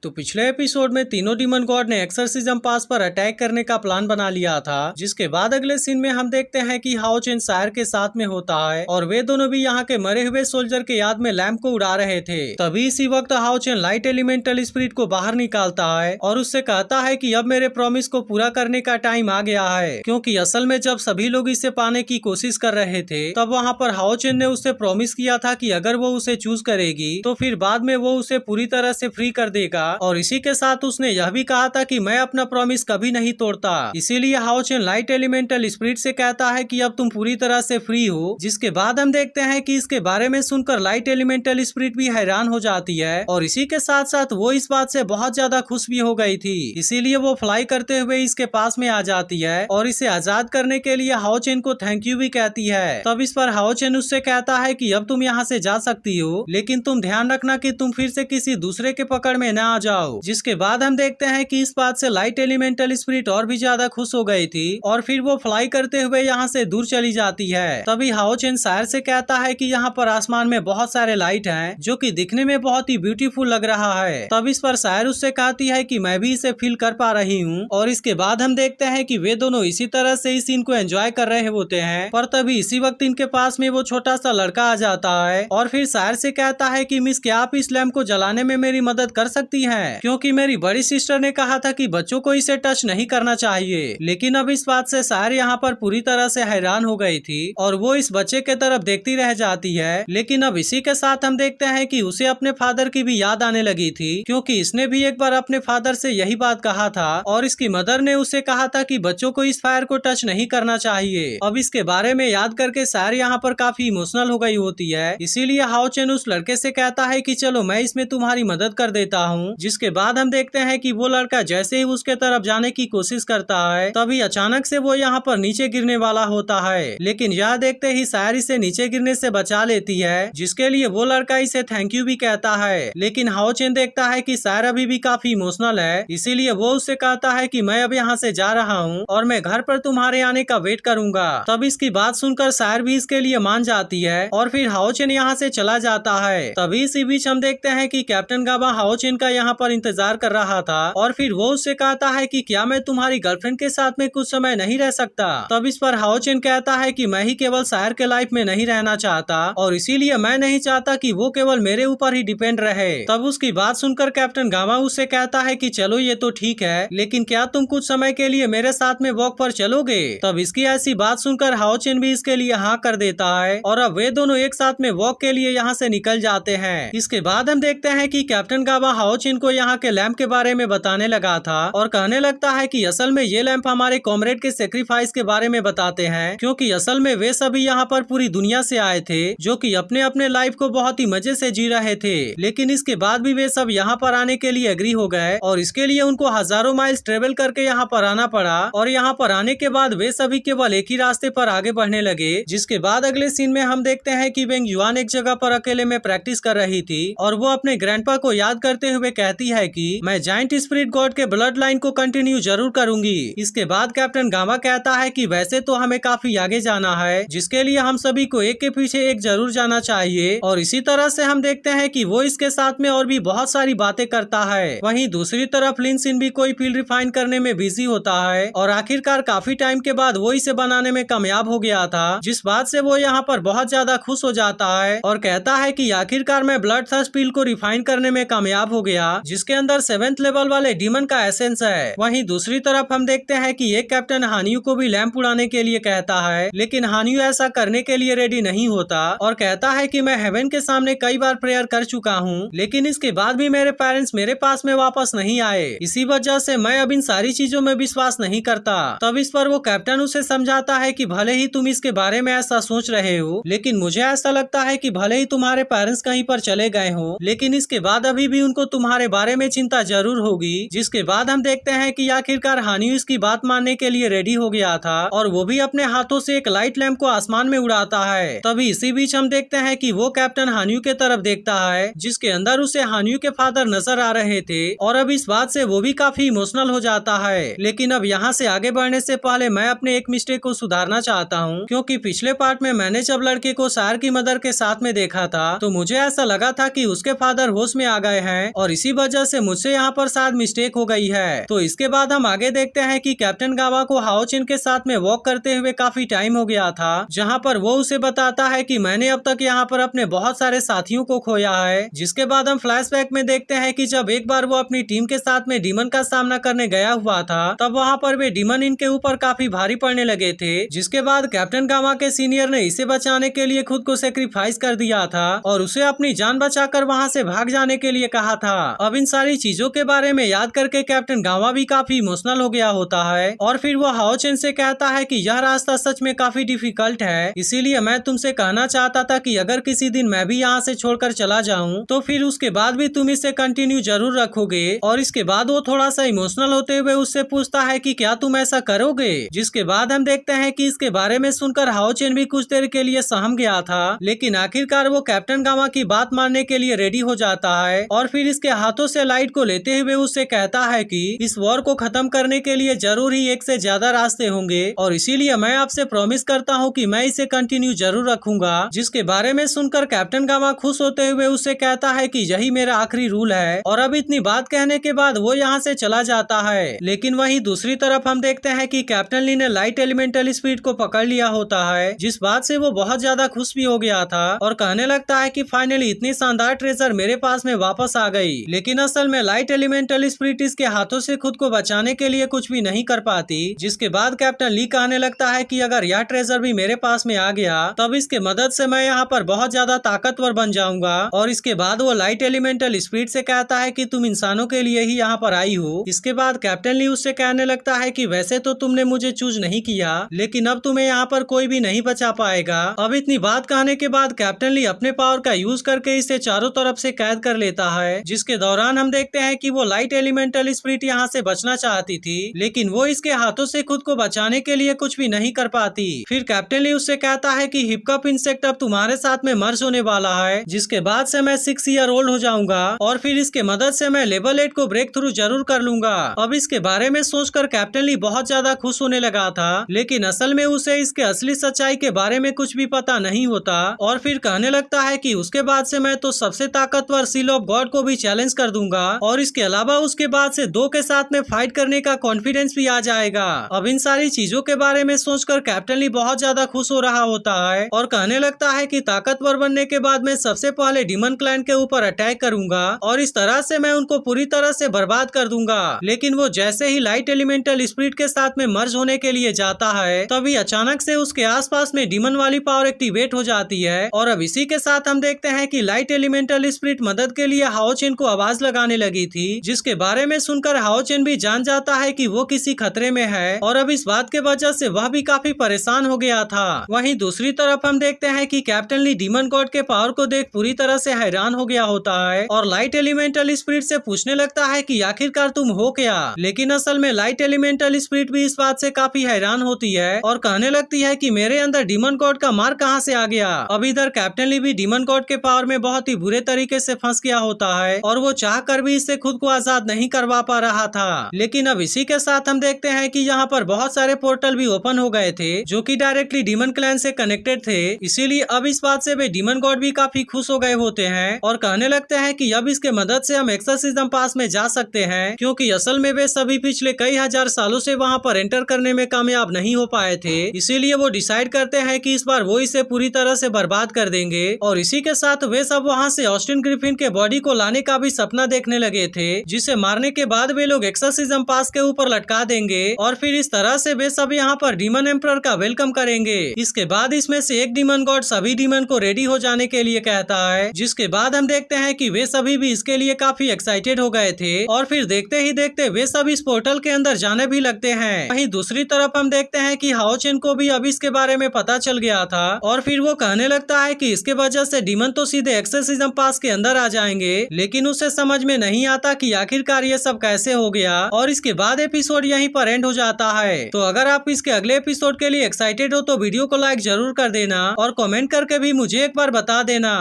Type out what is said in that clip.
तो पिछले एपिसोड में तीनों डीमन गॉड ने एक्सर्सिज्म पास पर अटैक करने का प्लान बना लिया था, जिसके बाद अगले सीन में हम देखते हैं कि हाओ चेन सायर के साथ में होता है और वे दोनों भी यहाँ के मरे हुए सोल्जर के याद में लैंप को उड़ा रहे थे। तभी इसी वक्त हाओ चेन लाइट एलिमेंटल स्पिरिट को बाहर निकालता है और उससे कहता है कि अब मेरे प्रॉमिस को पूरा करने का टाइम आ गया है, क्योंकि असल में जब सभी लोग इसे पाने की कोशिश कर रहे थे तब वहाँ पर हाओ चेन ने उससे प्रॉमिस किया था कि अगर वो उसे चूज करेगी तो फिर बाद में वो उसे पूरी तरह से फ्री कर देगा। और इसी के साथ उसने यह भी कहा था कि मैं अपना प्रॉमिस कभी नहीं तोड़ता। इसीलिए हाओ चेन लाइट एलिमेंटल स्पिरिट से कहता है कि अब तुम पूरी तरह से फ्री हो। जिसके बाद हम देखते हैं कि इसके बारे में सुनकर लाइट एलिमेंटल स्पिरिट भी हैरान हो जाती है और इसी के साथ साथ वो इस बात से बहुत ज्यादा खुश भी हो गई थी। इसीलिए वो फ्लाई करते हुए इसके पास में आ जाती है और इसे आजाद करने के लिए हाओ चेन को थैंक यू भी कहती है। तब इस पर हाओ चेन उससे कहता है कि अब तुम यहाँ से जा सकती हो, लेकिन तुम ध्यान रखना कि तुम फिर से किसी दूसरे के पकड़ में न आ जाओ। जिसके बाद हम देखते हैं कि इस बात से लाइट एलिमेंटल स्पिरिट और भी ज्यादा खुश हो गई थी और फिर वो फ्लाई करते हुए यहाँ से दूर चली जाती है। तभी हाओ चेन सायर से कहता है कि यहाँ पर आसमान में बहुत सारे लाइट हैं जो कि दिखने में बहुत ही ब्यूटीफुल लग रहा है। तब इस पर सायर उससे कहती है कि मैं भी इसे फील कर पा रही हूँ। और इसके बाद हम देखते हैं कि वे दोनों इसी तरह से इस सीन को एंजॉय कर रहे होते हैं, पर तभी इसी वक्त इनके पास में वो छोटा सा लड़का आ जाता है और फिर सायर से कहता है कि मिस क्या आप इस लैम्प को जलाने में मेरी मदद कर सकती हैं, क्योंकि मेरी बड़ी सिस्टर ने कहा था कि बच्चों को इसे टच नहीं करना चाहिए। लेकिन अब इस बात से सायर यहाँ पर पूरी तरह से हैरान हो गई थी और वो इस बच्चे के तरफ देखती रह जाती है। लेकिन अब इसी के साथ हम देखते हैं कि उसे अपने फादर की भी याद आने लगी थी, क्योंकि इसने भी एक बार अपने फादर से यही बात कहा था और इसकी मदर ने उसे कहा था कि बच्चों को इस फायर को टच नहीं करना चाहिए। अब इसके बारे में याद करके सायर यहाँ पर काफी इमोशनल हो गई होती है। इसीलिए हाओ चेन उस लड़के से कहता है कि चलो मैं इसमें तुम्हारी मदद कर देता हूँ। जिसके बाद हम देखते हैं कि वो लड़का जैसे ही उसके तरफ जाने की कोशिश करता है तभी अचानक से वो यहाँ पर नीचे गिरने वाला होता है, लेकिन यह देखते ही सायर इसे नीचे गिरने से बचा लेती है, जिसके लिए वो लड़का इसे थैंक यू भी कहता है। लेकिन हाओ चेन देखता है कि सायर अभी भी काफी इमोशनल है, इसीलिए वो उससे कहता है कि मैं अब यहाँ से जा रहा हूँ और मैं घर पर तुम्हारे आने का वेट करूंगा। तब इसकी बात सुनकर सायर भी इसके लिए मान जाती है और फिर हाओ चेन यहाँ से चला जाता है। तभी इसी बीच हम देखते हैं कि कैप्टन गाबा हाओ चेन का यहाँ पर इंतजार कर रहा था और फिर वो उससे कहता है कि क्या मैं तुम्हारी गर्लफ्रेंड के साथ में कुछ समय नहीं रह सकता। तब इस पर हाओ चेन कहता है कि मैं ही केवल सायर के लाइफ में नहीं रहना चाहता और इसीलिए मैं नहीं चाहता कि वो केवल मेरे ऊपर ही डिपेंड रहे। तब उसकी बात सुनकर कैप्टन गामा उससे कहता है कि चलो ये तो ठीक है, लेकिन क्या तुम कुछ समय के लिए मेरे साथ में वॉक पर चलोगे। तब इसकी ऐसी बात सुनकर हाओ चेन भी इसके लिए हाँ कर देता है और अब वे दोनों एक साथ में वॉक के लिए यहाँ से निकल जाते हैं। इसके बाद हम देखते हैं कि कैप्टन गाबा हाओ चेन को यहाँ के लैंप के बारे में बताने लगा था और कहने लगता है कि असल में ये लैंप हमारे कॉमरेड के सेक्रीफाइस के बारे में बताते हैं, क्योंकि असल में वे सभी यहाँ पर पूरी दुनिया से आए थे जो कि अपने अपने लाइफ को बहुत ही मजे से जी रहे थे। लेकिन इसके बाद भी वे सब यहाँ पर आने के लिए एग्री हो गए और इसके लिए उनको हजारों माइल्स ट्रेवल करके यहाँ पर आना पड़ा और यहाँ पर आने के बाद वे सभी केवल एक ही रास्ते पर आगे बढ़ने लगे। जिसके बाद अगले सीन में हम देखते हैं कि वेंग युआन एक जगह पर अकेले में प्रैक्टिस कर रही थी और वो अपने ग्रैंडपा को याद करते हुए कहती है कि मैं जायंट स्पिरिट गॉड के ब्लड लाइन को कंटिन्यू जरूर करूंगी। इसके बाद कैप्टन गामा कहता है कि वैसे तो हमें काफी आगे जाना है, जिसके लिए हम सभी को एक के पीछे एक जरूर जाना चाहिए। और इसी तरह से हम देखते हैं कि वो इसके साथ में और भी बहुत सारी बातें करता है। वहीं दूसरी तरफ लिन सिन भी कोई फील्ड रिफाइन करने में बिजी होता है और आखिरकार काफी टाइम के बाद वो इसे बनाने में कामयाब हो गया था, जिस बात से वो यहाँ पर बहुत ज्यादा खुश हो जाता है और कहता है कि आखिरकार मैं ब्लड थर्स्ट पील को रिफाइन करने में कामयाब हो गया, जिसके अंदर 7th लेवल वाले डीमन का एसेंस है। वहीं दूसरी तरफ हम देखते हैं कि एक कैप्टन हानियू को भी लैंप उड़ाने के लिए कहता है, लेकिन हानियू ऐसा करने के लिए रेडी नहीं होता और कहता है कि मैं हेवन के सामने कई बार प्रेयर कर चुका हूँ, लेकिन इसके बाद भी मेरे पेरेंट्स मेरे पास में वापस नहीं आए, इसी वजह से मैं अब इन सारी चीजों में विश्वास नहीं करता। तब इस पर वो कैप्टन उसे समझाता है कि भले ही तुम इसके बारे में ऐसा सोच रहे हो, लेकिन मुझे ऐसा लगता है कि भले ही तुम्हारे पेरेंट्स कहीं पर चले गए हो, लेकिन इसके बाद अभी भी उनको तुम्हारे बारे में चिंता जरूर होगी। जिसके बाद हम देखते हैं कि आखिरकार हानियू इसकी बात मानने के लिए रेडी हो गया था और वो भी अपने हाथों से एक लाइट लैंप को आसमान में उड़ाता है। तभी इसी बीच हम देखते हैं कि वो कैप्टन हानियू के तरफ देखता है, जिसके अंदर उसे हानियू के फादर नजर आ रहे थे और अब इस बात से वो भी काफी इमोशनल हो जाता है। लेकिन अब यहाँ से आगे बढ़ने से पहले मैं अपने एक मिस्टेक को सुधारना चाहता हूँ, क्योंकि पिछले पार्ट में मैंने जब लड़के को सायर की मदर के साथ में देखा था तो मुझे ऐसा लगा था कि उसके फादर होश में आ गए हैं और इसी जिसकी वजह से मुझसे यहाँ पर शायद मिस्टेक हो गई है। तो इसके बाद हम आगे देखते हैं कि कैप्टन गावा को हाओ चेन के साथ में वॉक करते हुए काफी टाइम हो गया था, जहाँ पर वो उसे बताता है कि मैंने अब तक यहाँ पर अपने बहुत सारे साथियों को खोया है। जिसके बाद हम फ्लैशबैक में देखते हैं कि जब एक बार वो अपनी टीम के साथ में डीमन का सामना करने गया हुआ था, तब वहाँ पर वे डीमन इनके ऊपर काफी भारी पड़ने लगे थे। जिसके बाद कैप्टन गावा के सीनियर ने इसे बचाने के लिए खुद को सेक्रीफाइस कर दिया था और उसे अपनी जान बचाकर वहाँ से भाग जाने के लिए कहा था। अब इन सारी चीजों के बारे में याद करके कैप्टन गावा भी काफी इमोशनल हो गया होता है और फिर वो हाओ चेन से कहता है कि यह रास्ता सच में काफी डिफिकल्ट है, इसीलिए मैं तुमसे कहना चाहता था कि अगर किसी दिन मैं भी यहाँ से छोड़कर चला जाऊँ तो फिर उसके बाद भी तुम इसे कंटिन्यू जरूर रखोगे। और इसके बाद वो थोड़ा सा इमोशनल होते हुए उससे पूछता है कि क्या तुम ऐसा करोगे। जिसके बाद हम देखते हैं कि इसके बारे में सुनकर हाओ चेन भी कुछ देर के लिए सहम गया था, लेकिन आखिरकार वो कैप्टन गावा की बात मानने के लिए रेडी हो जाता है और फिर इसके हाथों से लाइट को लेते हुए उससे कहता है कि इस वॉर को खत्म करने के लिए जरूर ही एक से ज्यादा रास्ते होंगे और इसीलिए मैं आपसे प्रॉमिस करता हूँ कि मैं इसे कंटिन्यू जरूर रखूंगा। जिसके बारे में सुनकर कैप्टन गावा खुश होते हुए उससे कहता है कि यही मेरा आखिरी रूल है और अब इतनी बात कहने के बाद वो यहाँ से चला जाता है। लेकिन वहीं दूसरी तरफ हम देखते हैं कि कैप्टन ली ने लाइट एलिमेंटल स्पीड को पकड़ लिया होता है, जिस बात से वो बहुत ज्यादा खुश भी हो गया था और कहने लगता है कि फाइनली इतनी शानदार ट्रेजर मेरे पास में वापस आ गई। लेकिन असल में लाइट एलिमेंटल स्पिरिट इसके हाथों से खुद को बचाने के लिए कुछ भी नहीं कर पाती। जिसके बाद कैप्टन ली कहने लगता है कि अगर यह ट्रेजर भी मेरे पास में आ गया तब इसके मदद से मैं यहाँ पर बहुत ज्यादा ताकतवर बन जाऊंगा। और इसके बाद वो लाइट एलिमेंटल स्पिरिट से कहता है कि तुम इंसानों के लिए ही यहाँ पर आई हो। इसके बाद कैप्टन ली उससे कहने लगता है कि वैसे तो तुमने मुझे चूज नहीं किया, लेकिन अब तुम्हें यहाँ पर कोई भी नहीं बचा पाएगा। अब इतनी बात कहने के बाद कैप्टन ली अपने पावर का यूज करके इसे चारों तरफ से कैद कर लेता है। जिसके दौरान हम देखते हैं कि वो लाइट एलिमेंटल स्पिरिट यहाँ से बचना चाहती थी, लेकिन वो इसके हाथों से खुद को बचाने के लिए कुछ भी नहीं कर पाती। फिर कैप्टन ली उससे कहता है कि हिपकप इंसेक्ट अब तुम्हारे साथ में मर्ज होने वाला है, जिसके बाद से मैं 6 ईयर ओल्ड हो जाऊंगा और फिर इसके मदद से मैं लेवल 8 को ब्रेक थ्रू जरूर कर लूंगा। अब इसके बारे में सोचकर कैप्टन ली बहुत ज्यादा खुश होने लगा था, लेकिन असल में उसे इसके असली सच्चाई के बारे में कुछ भी पता नहीं होता और फिर कहने लगता है कि उसके बाद से मैं तो सबसे ताकतवर सील ऑफ गॉड को भी चैलेंज कर दूंगा और इसके अलावा उसके बाद से 2 के साथ में फाइट करने का कॉन्फिडेंस भी आ जाएगा। अब इन सारी चीजों के बारे में सोचकर कैप्टन ली बहुत ज्यादा खुश हो रहा होता है और कहने लगता है कि ताकतवर बनने के बाद मैं सबसे पहले डीमन क्लैन के ऊपर अटैक करूंगा और इस तरह से मैं उनको पूरी तरह से बर्बाद कर दूंगा। लेकिन वो जैसे ही लाइट एलिमेंटल स्पिरिट के साथ में मर्ज होने के लिए जाता है तभी अचानक से उसके आसपास में डीमन वाली पावर एक्टिवेट हो जाती है और अब इसी के साथ हम देखते हैं कि लाइट एलिमेंटल स्पिरिट मदद के लिए हाओ चेन को आवाज लगाने लगी थी, जिसके बारे में सुनकर हाओ चेन भी जान जाता है कि वो किसी खतरे में है और अब इस बात के वजह से वह भी काफी परेशान हो गया था। वहीं दूसरी तरफ हम देखते हैं कि कैप्टन ली डीमन गॉड के पावर को देख पूरी तरह से हैरान हो गया होता है और लाइट एलिमेंटल स्पिरिट से पूछने लगता है कि आखिरकार तुम हो क्या। लेकिन असल में लाइट एलिमेंटल स्पिरिट भी इस बात से काफी हैरान होती है और कहने लगती है कि मेरे अंदर डीमन गॉड का मार कहां से आ गया। अब इधर कैप्टन ली भी डीमन गॉड के पावर में बहुत ही बुरे तरीके से फंस गया होता है और वो चाह कर भी इससे खुद को आजाद नहीं करवा पा रहा था। लेकिन अब इसी के साथ हम देखते हैं कि यहाँ पर बहुत सारे पोर्टल भी ओपन हो गए थे जो कि डायरेक्टली डीमन क्लैन से कनेक्टेड थे, इसीलिए अब इस बात से वे डीमन गॉड भी काफी खुश हो गए होते हैं और कहने लगते हैं कि अब इसके मदद से हम एक्सोर्सिज्म पास में जा सकते हैं, क्योंकि असल में वे सभी पिछले कई हजार सालों से वहाँ पर एंटर करने में कामयाब नहीं हो पाए थे। इसीलिए वो डिसाइड करते हैं कि इस बार वो इसे पूरी तरह से बर्बाद कर देंगे और इसी के साथ वे सब वहाँ से ऑस्टिन ग्रिफिन के बॉडी को लाने का भी सपना देखने लगे थे, जिसे मारने के बाद वे लोग एक्सोर्सिज्म पास के ऊपर लटका देंगे और फिर इस तरह से वे सब यहाँ पर डीमन एम्परर का वेलकम करेंगे। इसके बाद इसमें से एक डीमन गॉड सभी डीमन को रेडी हो जाने के लिए कहता है, जिसके बाद हम देखते हैं कि वे सभी भी इसके लिए काफी एक्साइटेड हो गए थे और फिर देखते ही देखते वे सब इस पोर्टल के अंदर जाने भी लगते हैं। वहीं दूसरी तरफ हम देखते हैं कि हाओ चेन को भी अब इसके बारे में पता चल गया था और फिर वो कहने लगता है कि इसके वजह से डीमन तो सीधे एक्सोर्सिज्म पास के अंदर आ जाएंगे, लेकिन उसे समझ में नहीं आता कि आखिरकार ये सब कैसे हो गया और इसके बाद एपिसोड यहीं पर एंड हो जाता है। तो अगर आप इसके अगले एपिसोड के लिए एक्साइटेड हो तो वीडियो को लाइक जरूर कर देना और कमेंट करके भी मुझे एक बार बता देना।